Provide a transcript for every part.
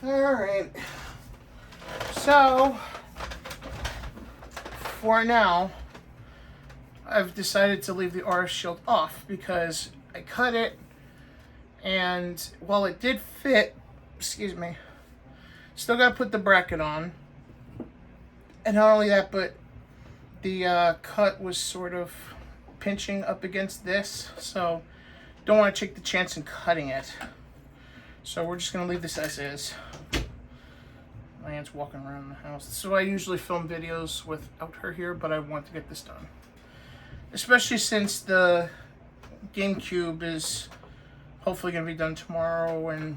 Alright. So, for now, I've decided to leave the RF shield off because I cut it, and while it did fit, excuse me, still got to put the bracket on. And not only that, but the cut was sort of pinching up against this, so don't want to take the chance in cutting it. So we're just going to leave this as is. My aunt's walking around the house. So I usually film videos without her here, but I want to get this done. Especially since the GameCube is hopefully going to be done tomorrow, or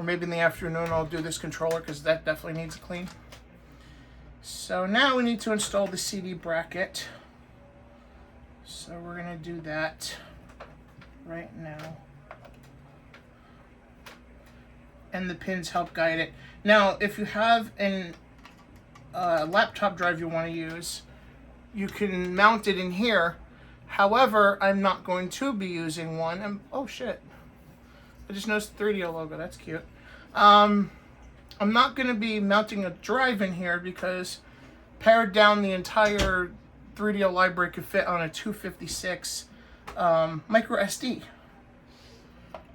maybe in the afternoon I'll do this controller because that definitely needs a clean. So now we need to install the CD bracket. So we're going to do that right now. And the pins help guide it. Now, if you have a laptop drive you want to use, you can mount it in here. However, I'm not going to be using one. Oh shit! I just noticed the 3DO logo. That's cute. I'm not going to be mounting a drive in here because pared down the entire 3DO library could fit on a 256 micro SD.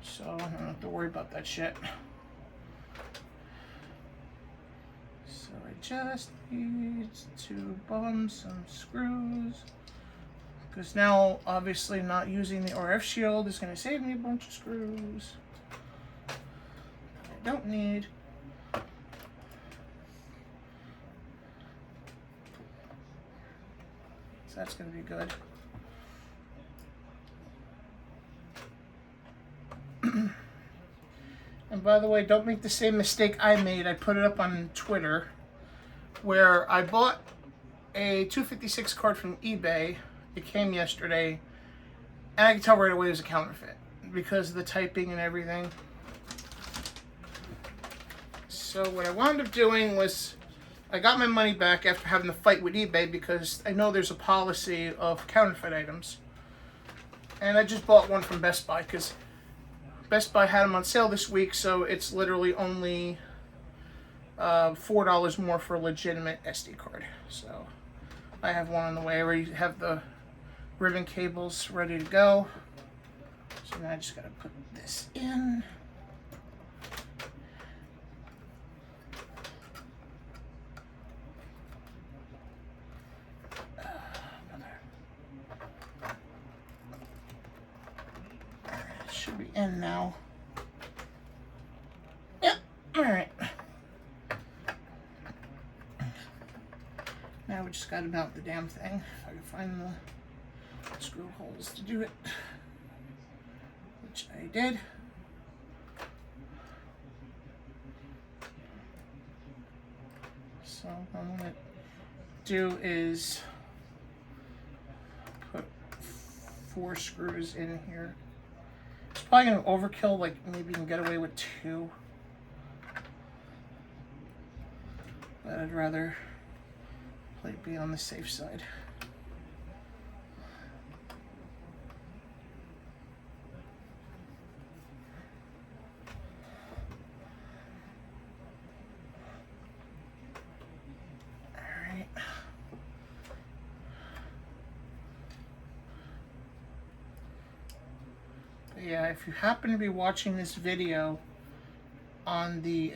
So I don't have to worry about that shit. So I just need to bum some screws, because now obviously not using the RF shield is going to save me a bunch of screws I don't need. So that's going to be good. And by the way, don't make the same mistake I made. I put it up on Twitter where I bought a 256 card from eBay. It came yesterday, and I could tell right away it was a counterfeit because of the typing and everything. So what I wound up doing was I got my money back after having to fight with eBay because I know there's a policy of counterfeit items. And I just bought one from Best Buy because Best Buy had them on sale this week, so it's literally only $4 more for a legitimate SD card. So I have one on the way. I already have the ribbon cables ready to go. So now I just gotta put this in. Should be in now. Yep, alright. Now we just gotta mount the damn thing. If I can find the screw holes to do it, which I did. So what I'm gonna do is put 4 screws in here. It's probably gonna overkill, like maybe you can get away with 2. But I'd rather be on the safe side. Alright. But yeah, if you happen to be watching this video on the,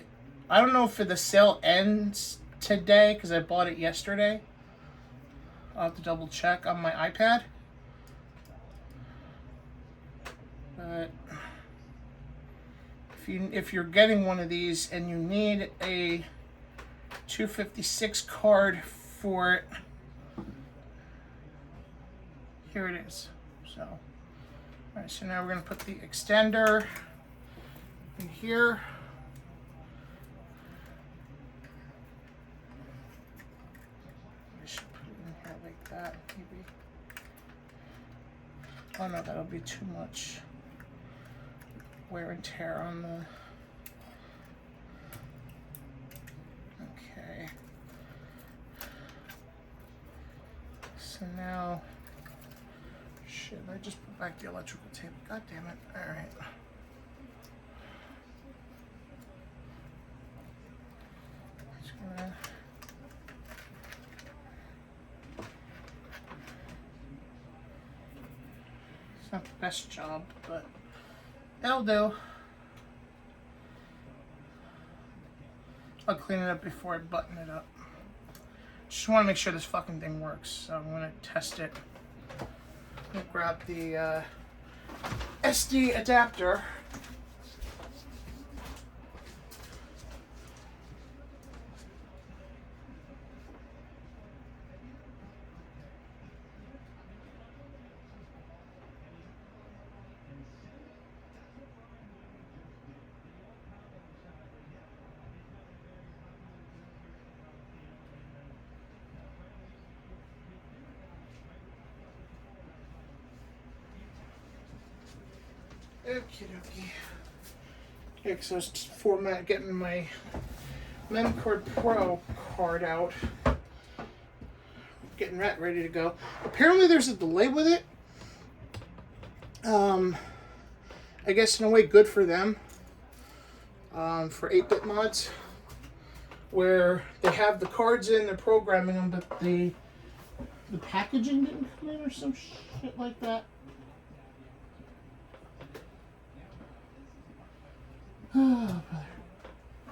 I don't know if the sale ends today because I bought it yesterday. I'll have to double check on my iPad. But if you're getting one of these and you need a 256 card for it, here it is. So, all right, so now we're going to put the extender in here. That maybe. Oh no, that'll be too much wear and tear on the. Okay. So now, shit, I just put back the electrical tape. God damn it. All right. It's not the best job, but that'll do. I'll clean it up before I button it up. Just want to make sure this fucking thing works, so I'm going to test it. I'm going to grab the SD adapter. Okie dokie. Okay, because I was getting my Memcord Pro card out. Getting that ready to go. Apparently there's a delay with it. I guess in a way good for them. For 8-bit mods. Where they have the cards in, they're programming them, but the packaging didn't come in or some shit like that. Oh,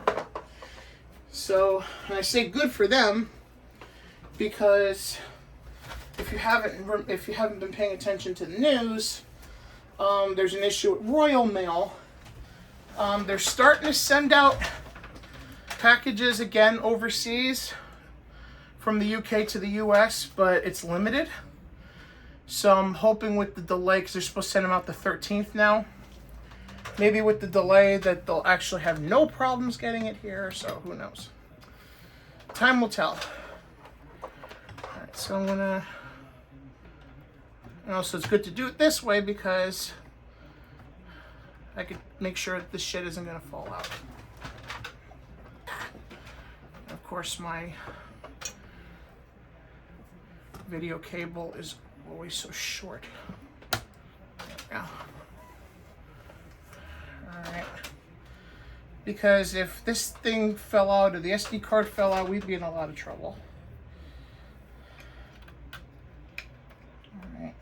brother. So, and I say good for them because if you haven't been paying attention to the news, there's an issue with Royal Mail. They're starting to send out packages again overseas from the UK to the US, but it's limited. So I'm hoping with the delay, because they're supposed to send them out the 13th now. Maybe with the delay that they'll actually have no problems getting it here, so who knows. Time will tell. Alright, so I'm gonna... And also it's good to do it this way because I could make sure that this shit isn't gonna fall out. And of course my video cable is always so short. There we go. Alright. Because if this thing fell out or the SD card fell out, we'd be in a lot of trouble. Alright.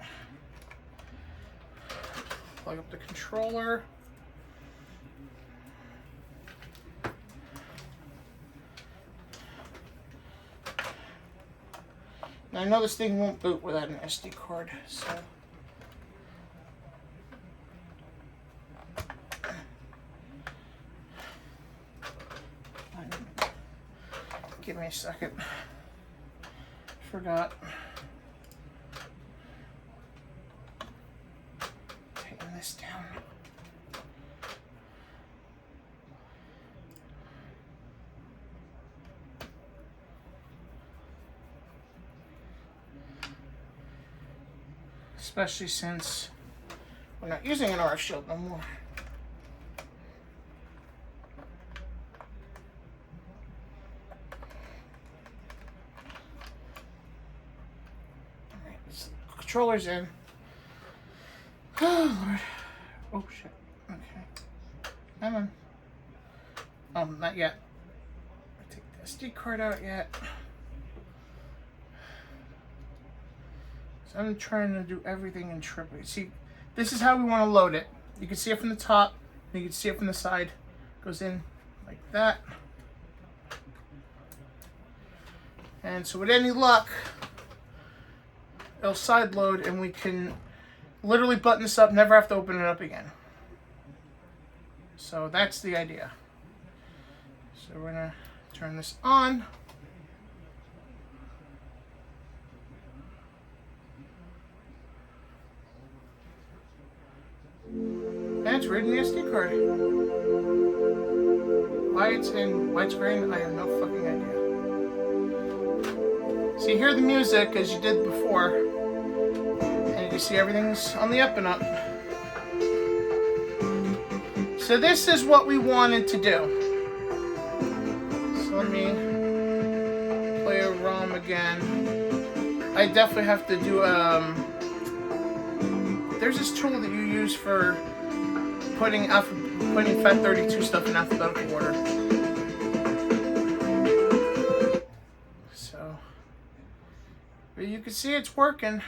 Plug up the controller. Now I know this thing won't boot without an SD card, so... Give me a second. Forgot. Taking this down. Especially since we're not using an RF shield no more. Controller's in. Oh, Lord. Oh, shit. Okay. Come on. Oh, not yet. Take the SD card out yet. So I'm trying to do everything in triple. See, this is how we want to load it. You can see it from the top. You can see it from the side. Goes in like that. And so with any luck, it'll side load and we can literally button this up, never have to open it up again. So that's the idea. So we're gonna turn this on. And it's reading the SD card. Why it's in widescreen, I have no fucking idea. So you hear the music as you did before, and you see everything's on the up and up. So this is what we wanted to do. So let me play a ROM again. I definitely have to do, there's this tool that you use for putting FAT32 stuff in alphabetical order. But you can see it's working.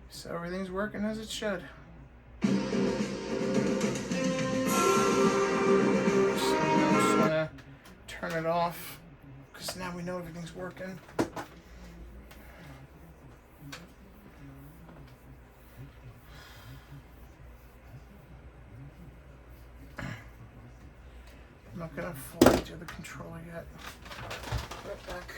So everything's working as it should. So I'm just gonna turn it off because now we know everything's working. I'm not gonna fully do the controller yet. Right back.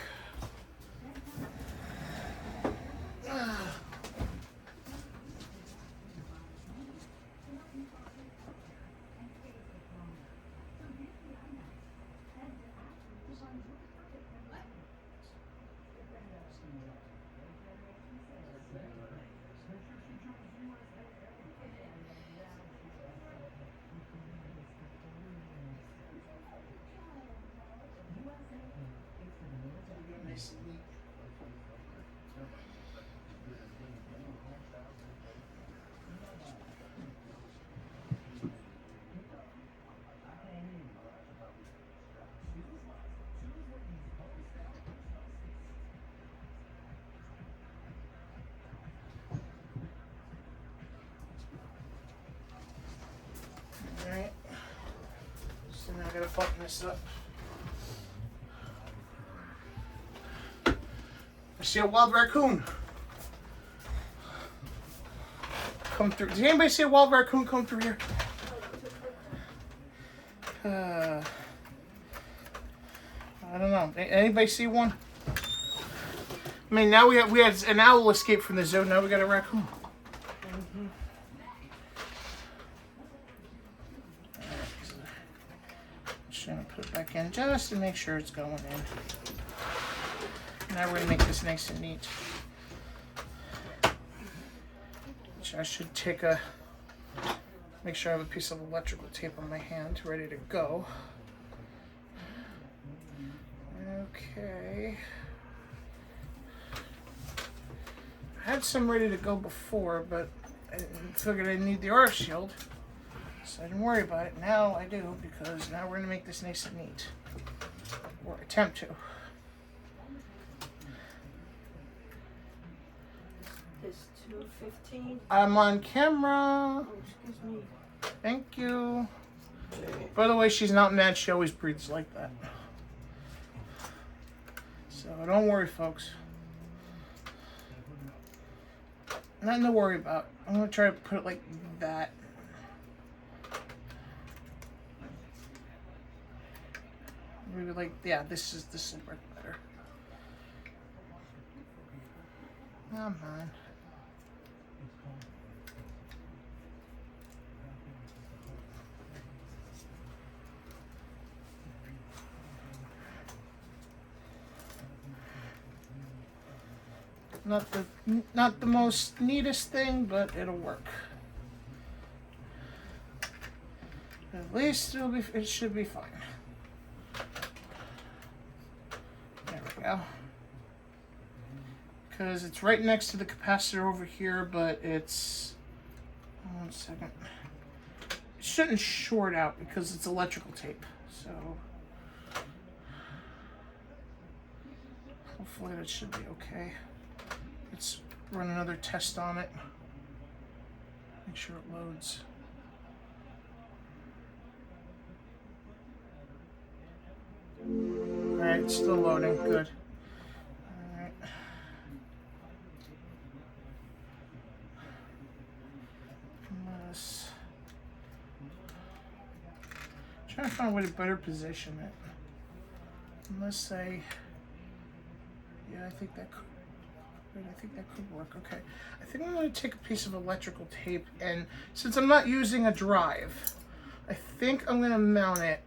Nice and neat. Alright. So now I gotta button this up. I see a wild raccoon come through. Did anybody see a wild raccoon come through here? I don't know. Anybody see one? I mean, now we had an owl escape from the zoo. Now we got a raccoon. Mm-hmm. Just gonna put it back in just to make sure it's going in. Now we're gonna make this nice and neat. Which I should make sure I have a piece of electrical tape on my hand ready to go. Okay. I had some ready to go before, but I figured I need the RF shield, so I didn't worry about it. Now I do, because now we're gonna make this nice and neat, or attempt to. It's 2:15. I'm on camera. Oh, excuse me. Thank you. By the way, she's not mad. She always breathes like that. So don't worry, folks. Nothing to worry about. I'm gonna try to put it like that. Maybe like, yeah, this will work better. Come on. Not the most neatest thing, but it'll work. At least it should be fine. There we go. Because it's right next to the capacitor over here, but it's 1 second. It shouldn't short out because it's electrical tape. So hopefully that should be okay. Let's run another test on it. Make sure it loads. Alright, it's still loading. Good. Alright. Trying to find a way to better position it. Unless I... Yeah, I think that could... Wait, I think that could work. Okay. I think I'm going to take a piece of electrical tape, and since I'm not using a drive, I think I'm going to mount it.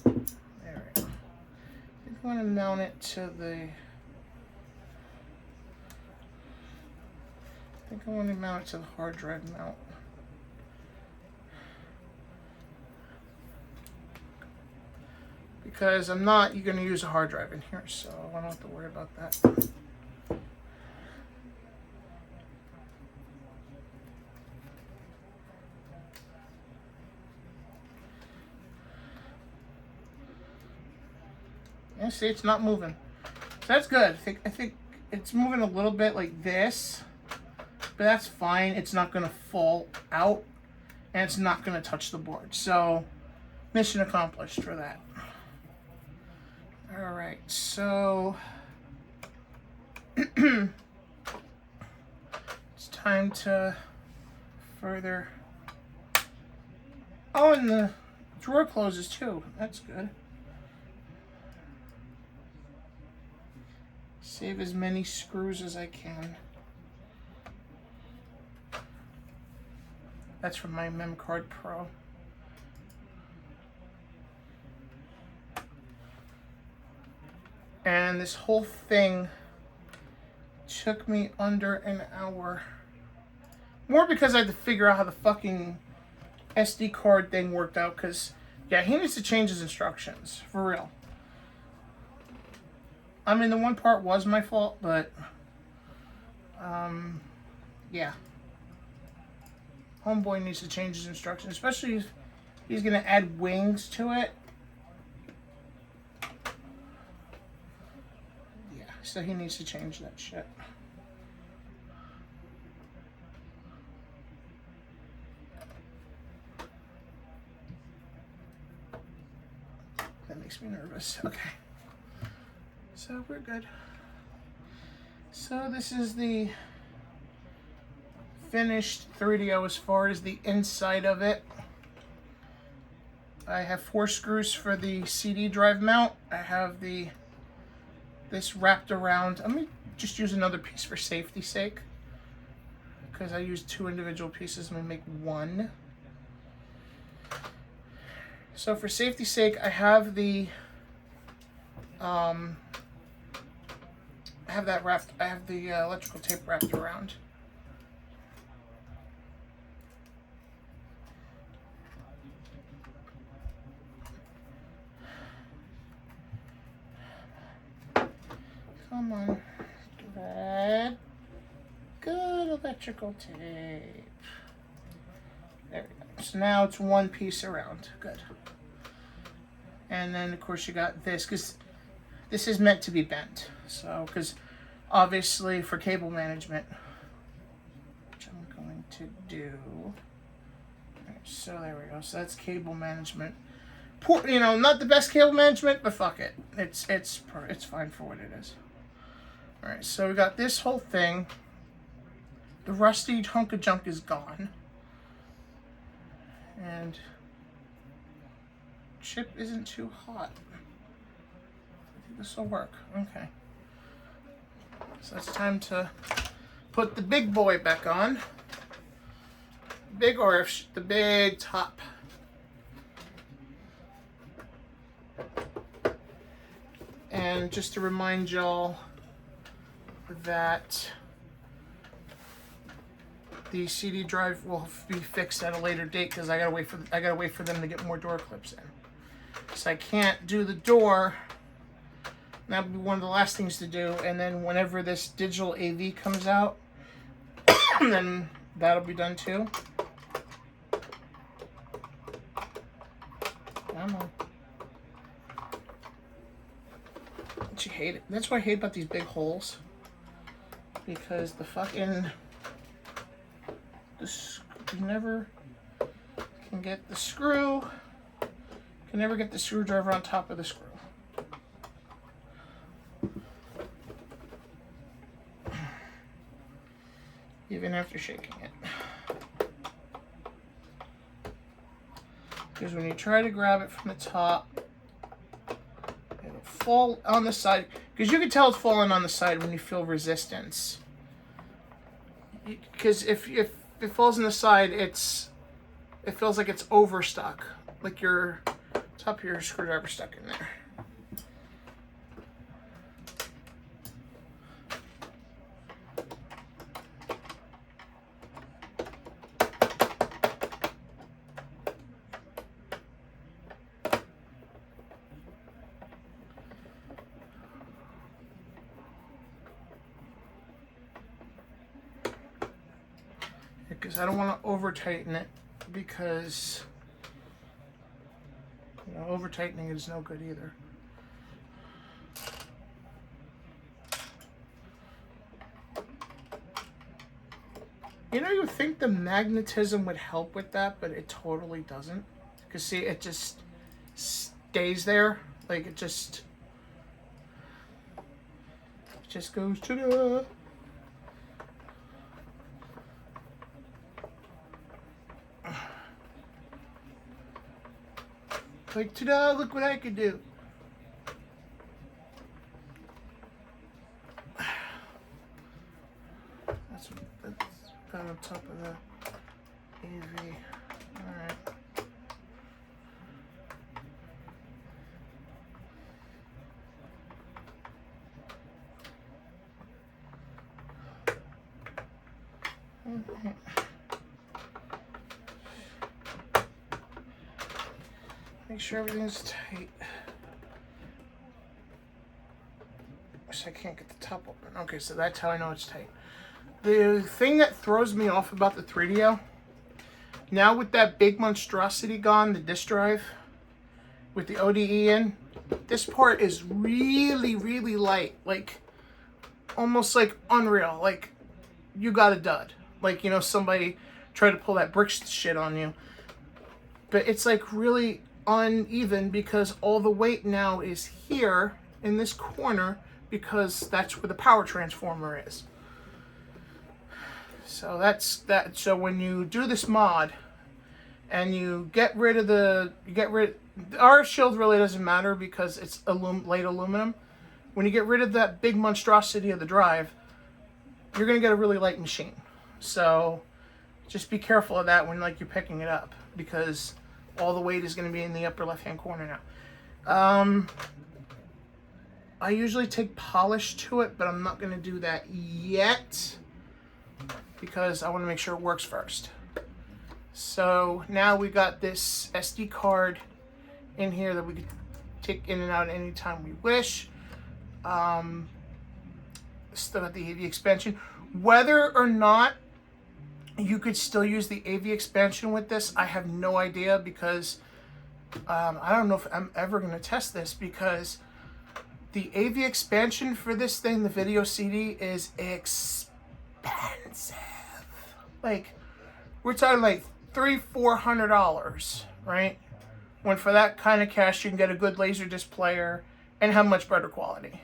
There we go. I think I'm going to mount it to the... I think I want to mount it to the hard drive mount. Because I'm not going to use a hard drive in here, so I don't have to worry about that. Yeah, see, it's not moving. So that's good. I think it's moving a little bit like this, but that's fine. It's not going to fall out, and it's not going to touch the board. So, mission accomplished for that. All right, so it's time to further. Oh, and the drawer closes too. That's good. Save as many screws as I can. That's from my MemCard Pro. And this whole thing took me under an hour. More because I had to figure out how the fucking SD card thing worked out. Because, yeah, he needs to change his instructions. For real. I mean, the one part was my fault, but, yeah. Homeboy needs to change his instructions. Especially if he's going to add wings to it. So he needs to change that shit. That makes me nervous. Okay. So we're good. So this is the finished 3DO as far as the inside of it. I have 4 screws for the CD drive mount. I have this wrapped around. Let me just use another piece for safety's sake, because I used 2 individual pieces. Let me make 1. So for safety's sake, I have the I have that wrapped. I have the electrical tape wrapped around. Come on. Good. Good electrical tape. There we go. So now it's 1 piece around. Good. And then, of course, you got this, because this is meant to be bent. So, because obviously for cable management, which I'm going to do. Right, so there we go. So that's cable management. Poor, you know, not the best cable management, but fuck it. It's fine for what it is. All right, so we got this whole thing. The rusty hunk of junk is gone. And chip isn't too hot. I think this will work. Okay. So it's time to put the big boy back on. Big orifice, the big top. And just to remind y'all that the CD drive will be fixed at a later date, because I gotta wait for them to get more door clips in. So I can't do the door. That'll be one of the last things to do, and then whenever this digital AV comes out, then that'll be done too. Come on. Don't you hate it? That's what I hate about these big holes. Because the fucking... You never can get the screw. Can never get the screwdriver on top of the screw. Even after shaking it. Because when you try to grab it from the top, it'll fall on the side. Because you can tell it's falling on the side when you feel resistance. Because if it falls on the side, it feels like it's overstuck. Like your top of your screwdriver stuck in there. Because I don't want to over tighten it, because over tightening is no good either. You know, you would think the magnetism would help with that, but it totally doesn't. Because see, it just stays there. Like, it just goes to the... Like, ta-da, look what I could do. That's got on top of the AV. Alright. Make sure everything's tight. I can't get the top open. Okay, so that's how I know it's tight. The thing that throws me off about the 3DO, now with that big monstrosity gone, the disk drive, with the ODE in, this part is really, really light. Like, almost like unreal. Like, you got a dud. Like, you know, somebody tried to pull that brick shit on you. But it's like really uneven because all the weight now is here in this corner because that's where the power transformer is. So that's that. So when you do this mod and you get rid of the RF shield really doesn't matter because it's light aluminum. When you get rid of that big monstrosity of the drive, you're gonna get a really light machine. So just be careful of that when like you're picking it up because all the weight is going to be in the upper left hand corner now. I usually take polish to it, but I'm not going to do that yet because I want to make sure it works first. So now we got this SD card in here that we can take in and out anytime we wish. Still got the AV expansion. Whether or not you could still use the AV expansion with this, I have no idea because I don't know if I'm ever going to test this because the AV expansion for this thing, the video CD, is expensive. Like, we're talking like $300-400, right? When for that kind of cash you can get a good Laserdisc player and have much better quality.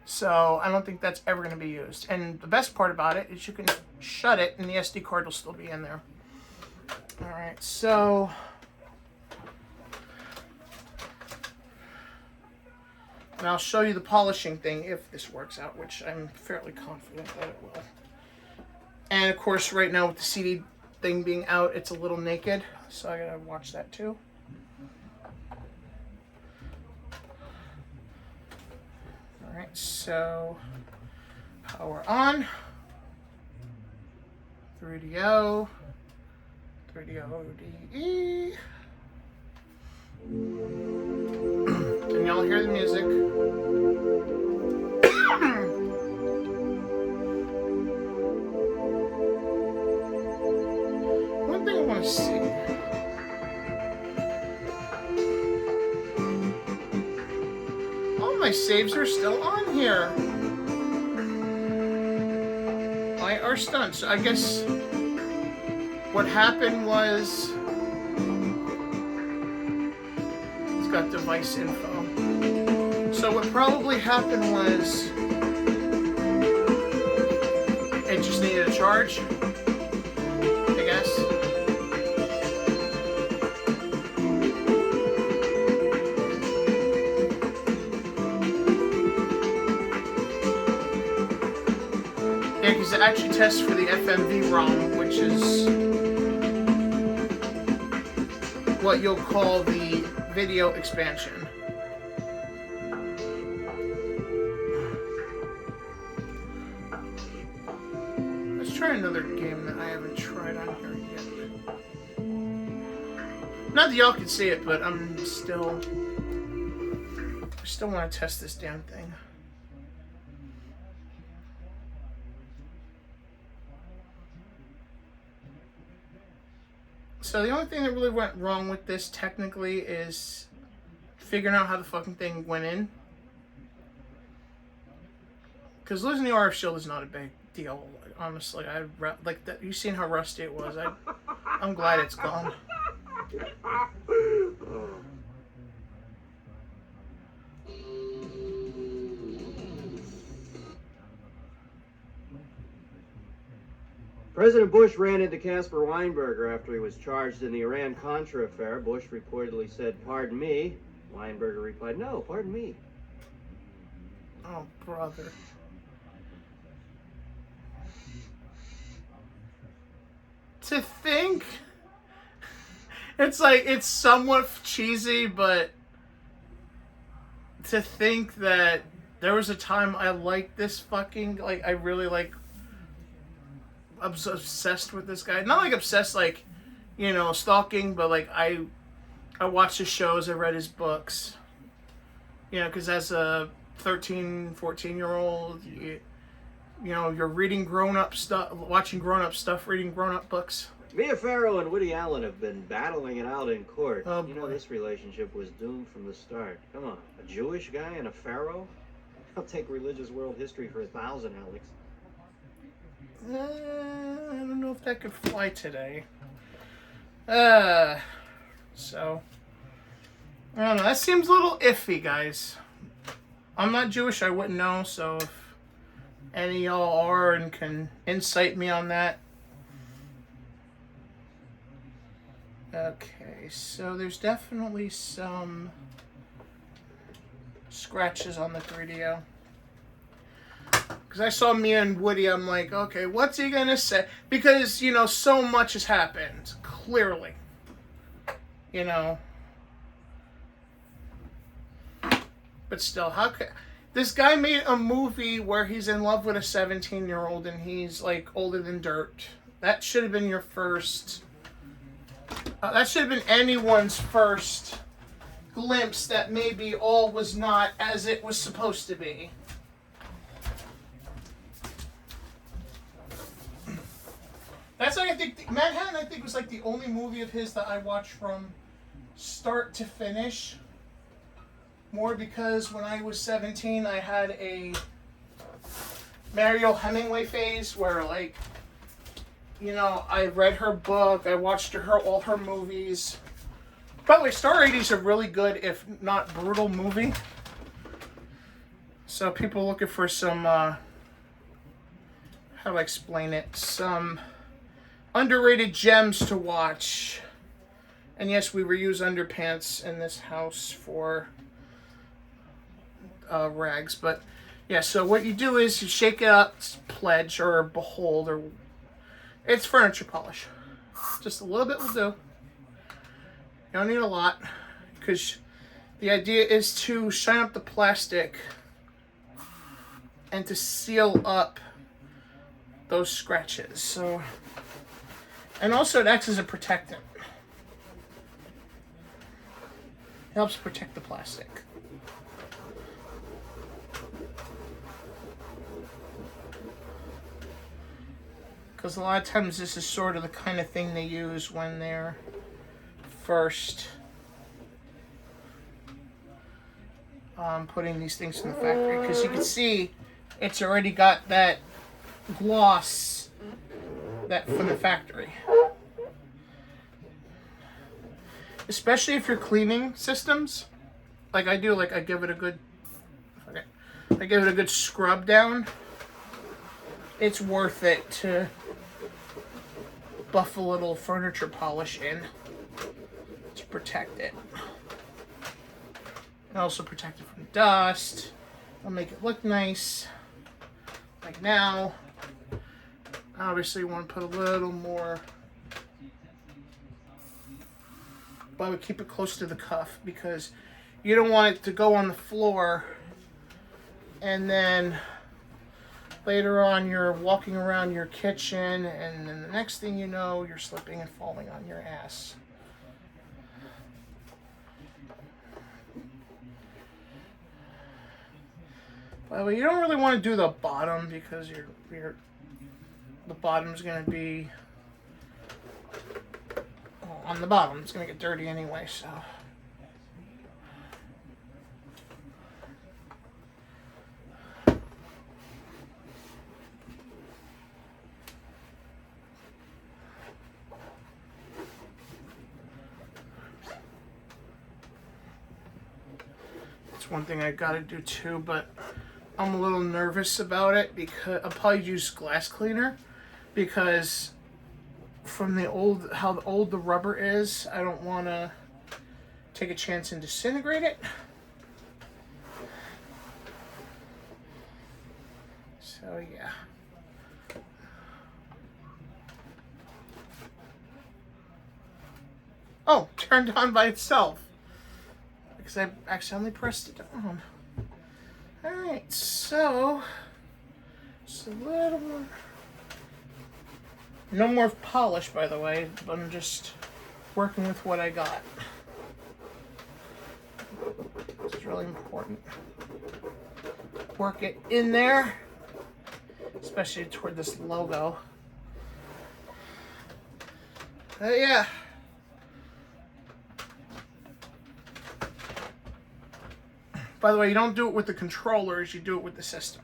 So I don't think that's ever going to be used. And the best part about it is you can shut it and the SD card will still be in there. Alright, so and I'll show you the polishing thing if this works out, which I'm fairly confident that it will. And of course right now with the CD thing being out, it's a little naked, so I gotta watch that too. Alright, so power on. 3DO. 3DO ODE. Can y'all hear the music? One thing I want to see. All my saves are still on here. I are stunned. So I guess what happened was it's got device info. So what probably happened was it just needed a charge, I guess. Yeah, because it actually tests for the FMV ROM, which is what you'll call the video expansion. Let's try another game that I haven't tried on here yet. Not that y'all can see it, but I still want to test this damn thing. So the only thing that really went wrong with this technically is figuring out how the fucking thing went in. Because losing the RF shield is not a deal. Honestly, like that. You seen how rusty it was? I'm glad it's gone. President Bush ran into Caspar Weinberger after he was charged in the Iran-Contra affair. Bush reportedly said, "Pardon me." Weinberger replied, "No, pardon me." Oh, brother. To think, it's like, it's somewhat cheesy, but to think that there was a time I liked this fucking, like, I really, like, I was obsessed with this guy. Not, like, obsessed, like, you know, stalking, but, like, I watched his shows, I read his books. You know, because as a 13, 14-year-old, you know, you're reading grown-up stuff, watching grown-up stuff, reading grown-up books. Mia Farrow and Woody Allen have been battling it out in court. Oh, you know, boy. this relationship was doomed from the start. Come on, a Jewish guy and a pharaoh? I'll take religious world history for 1,000, Alex. I don't know if that could fly today. So, I don't know. That seems a little iffy, guys. I'm not Jewish, I wouldn't know, so if any of y'all are and can insight me on that. Okay, so there's definitely some scratches on the 3DO. Because I saw Mia and Woody, I'm like, okay, what's he gonna say? Because, you know, so much has happened, clearly. You know. But still, how could... This guy made a movie where he's in love with a 17-year-old and he's, like, older than dirt. That should have been your first... that should have been anyone's first glimpse that maybe all was not as it was supposed to be. That's like, I think, Manhattan, I think, was like the only movie of his that I watched from start to finish. More because when I was 17, I had a Mariel Hemingway phase where, like, you know, I read her book, I watched all her movies. By the way, Star 80 is a really good, if not brutal, movie. So people looking for some, how do I explain it? Some underrated gems to watch. And yes, we reuse underpants in this house for rags. But yeah, so what you do is you shake it up, pledge or behold, or it's furniture polish. Just a little bit will do. You don't need a lot, because the idea is to shine up the plastic and to seal up those scratches. So, and also it acts as a protectant. It helps protect the plastic. Because a lot of times this is sort of the kind of thing they use when they're first putting these things in the factory. Because you can see it's already got that gloss that from the factory. Especially if you're cleaning systems, like I do, like I give it a good, I give it a good scrub down. It's worth it to buff a little furniture polish in to protect it. And also protect it from dust. I'll make it look nice. Like now. Obviously you want to put a little more, but I would keep it close to the cuff because you don't want it to go on the floor and then later on you're walking around your kitchen and then the next thing you know you're slipping and falling on your ass. By the way, you don't really want to do the bottom because the bottom's going to be on the bottom. It's going to get dirty anyway, so. one thing I gotta do too, but I'm a little nervous about it because I'll probably use glass cleaner because from how old the rubber is, I don't want to take a chance and disintegrate it. So yeah. Oh, turned on by itself because I accidentally pressed it on. Alright, so just a little more. No more polish, by the way. I'm just working with what I got. This is really important. Work it in there, especially toward this logo. Yeah. By the way, you don't do it with the controllers, you do it with the system.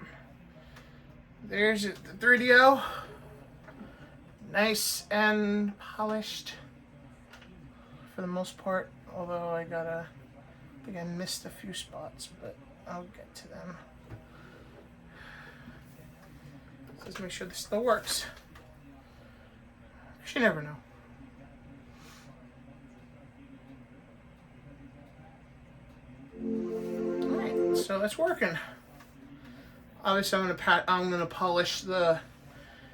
There's it, the 3DO. Nice and polished for the most part, although I think I missed a few spots, but I'll get to them. Let's make sure this still works. You never know. Alright, so that's working. Obviously I'm gonna polish the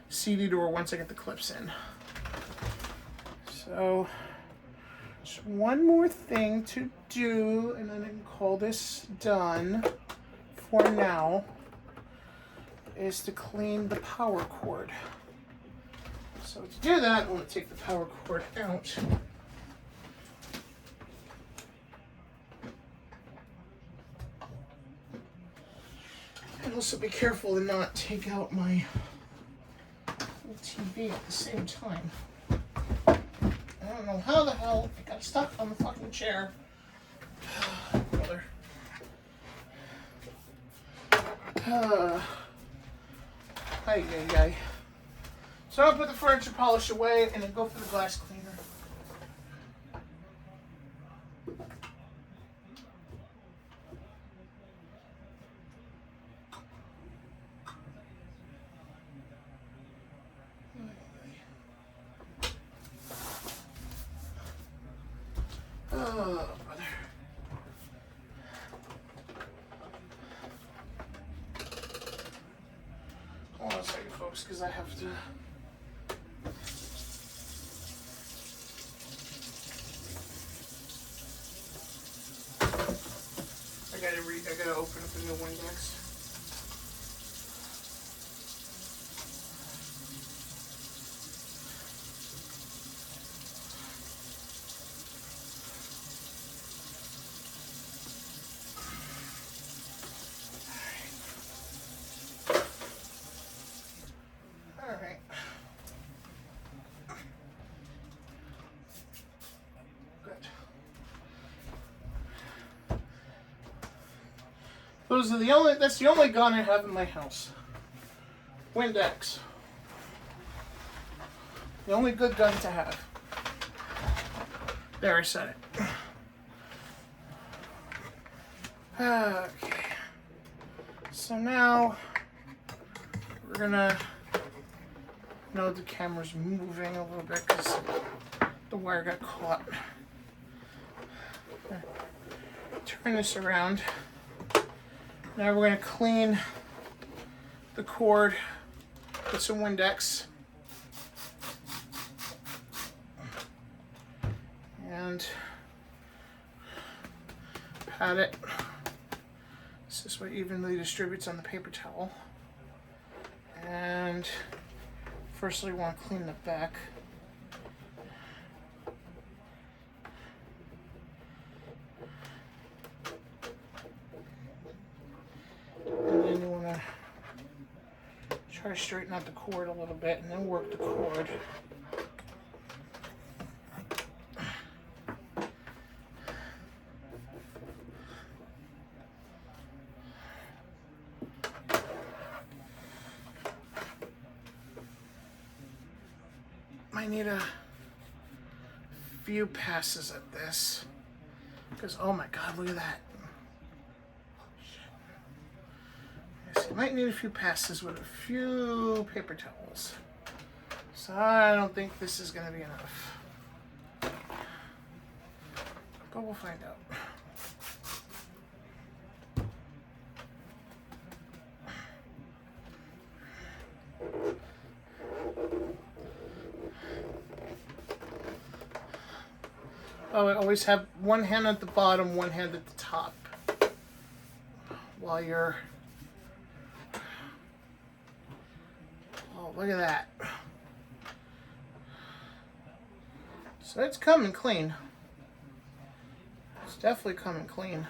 CD door once I get the clips in. So just one more thing to do and then I can call this done for now, is to clean the power cord. So to do that, I'm going to take the power cord out. And also be careful to not take out my TV at the same time. I don't know how the hell it got stuck on the fucking chair. Brother. Ay. So I'll put the furniture polish away and then go for the glass cleaner. Oh, brother. Hold on a second, folks, because I have to. I gotta open up a new Windex. Alright. Good. That's the only gun I have in my house. Windex. The only good gun to have. There, I said it. Okay. So now we're gonna know the camera's moving a little bit because the wire got caught. Turn this around. Now we're going to clean the cord with some Windex. And pat it. This way it evenly distributes on the paper towel. And firstly, we want to clean the back. And then you want to try to straighten out the cord a little bit and then work the cord. Might need a few passes at this because oh my god, look at that. So you might need a few passes with a few paper towels. So I don't think this is going to be enough. But we'll find out. Oh, I always have one hand at the bottom, one hand at the top. While you're... Oh, look at that. So it's coming clean. It's definitely coming clean.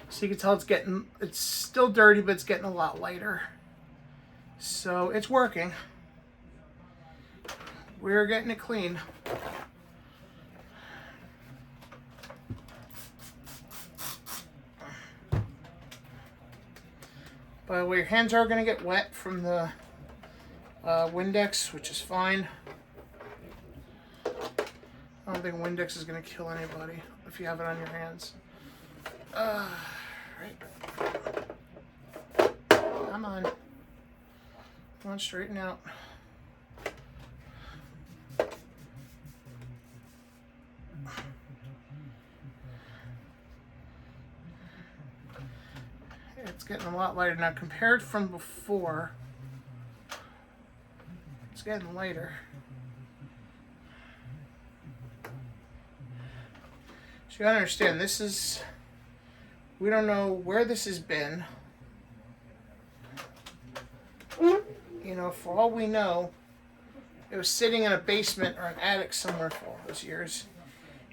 So you can tell it's still dirty, but it's getting a lot lighter. So it's working. We're getting it clean. By the way, your hands are going to get wet from the Windex, which is fine. I don't think Windex is going to kill anybody if you have it on your hands. Right. Come on. Come on, straighten out. It's getting a lot lighter now compared from before. It's getting lighter. So you gotta understand, this is, we don't know where this has been. You know, for all we know, it was sitting in a basement or an attic somewhere for all those years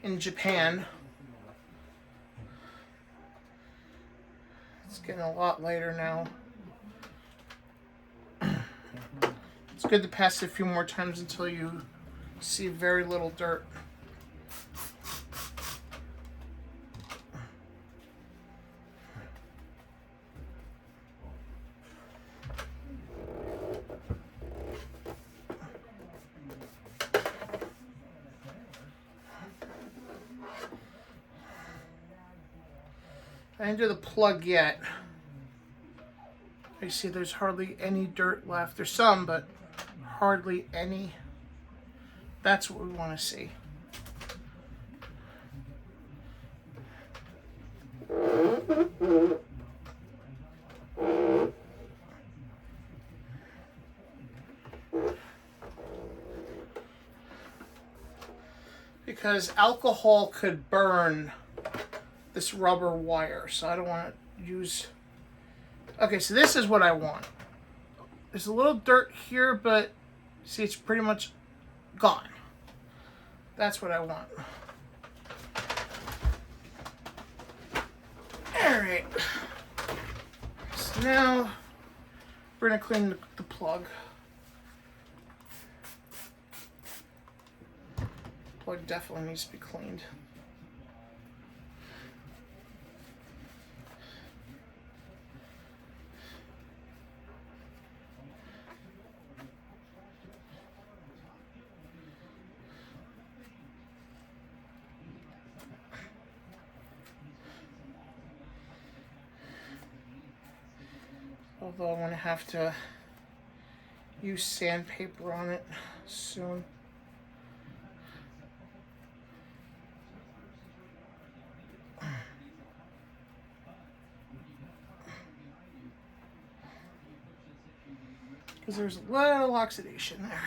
in Japan. It's getting a lot lighter now. It's good to pass it a few more times until you see very little dirt. I didn't do the plug yet. You see there's hardly any dirt left. There's some, but hardly any. That's what we want to see. Because alcohol could burn this rubber wire, so I don't want to use... Okay, so this is what I want. There's a little dirt here, but see, it's pretty much gone. That's what I want. Alright. So now we're going to clean the plug. Plug definitely needs to be cleaned. Although I'm going to have to use sandpaper on it soon. Because there's a little oxidation there.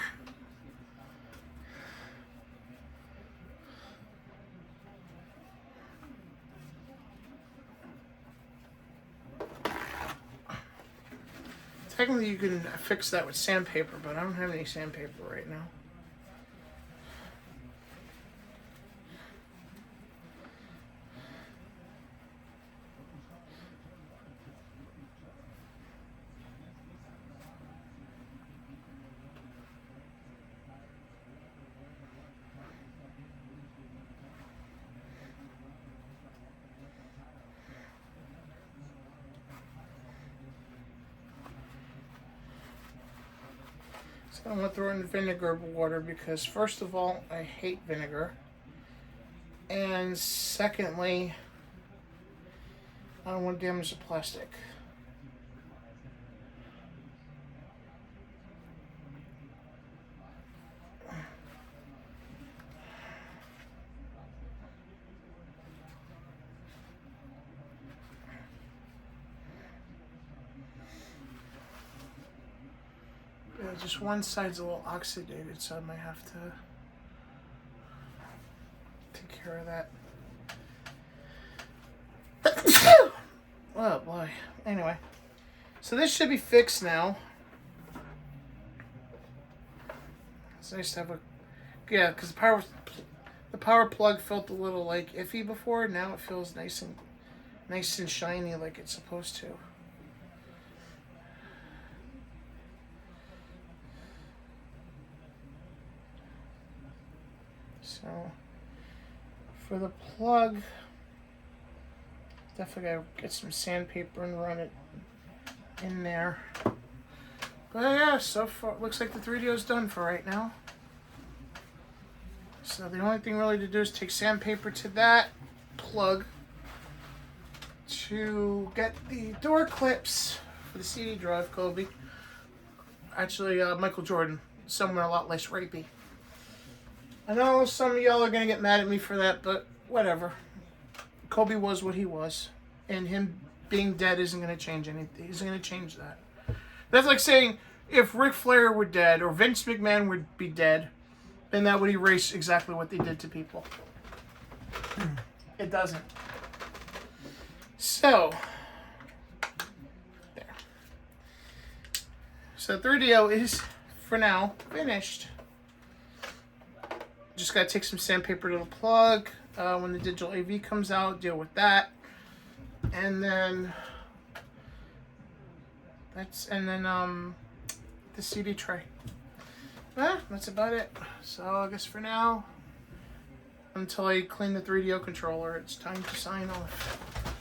Technically, you can fix that with sandpaper, but I don't have any sandpaper right now. I want to throw in vinegar water because, first of all, I hate vinegar. And secondly, I don't want to damage the plastic. Yeah, just one side's a little oxidated, so I might have to take care of that. Oh boy. Anyway, so this should be fixed now. It's nice to have a, yeah, because the power plug felt a little like iffy before. Now it feels nice and shiny like it's supposed to. So for the plug, definitely gotta get some sandpaper and run it in there. But yeah, so far it looks like the 3DO is done for right now. So the only thing really to do is take sandpaper to that plug to get the door clips for the CD drive, Kobe. Actually, Michael Jordan, somewhere a lot less rapey. I know some of y'all are gonna get mad at me for that, but whatever. Kobe was what he was, and him being dead isn't gonna change anything. Isn't gonna change that. That's like saying if Ric Flair were dead or Vince McMahon would be dead, then that would erase exactly what they did to people. It doesn't. So, there. So 3DO is, for now, finished. Just gotta take some sandpaper to the plug. When the digital AV comes out, deal with that. And then the CD tray. That's about it. So I guess for now, until I clean the 3DO controller, it's time to sign off.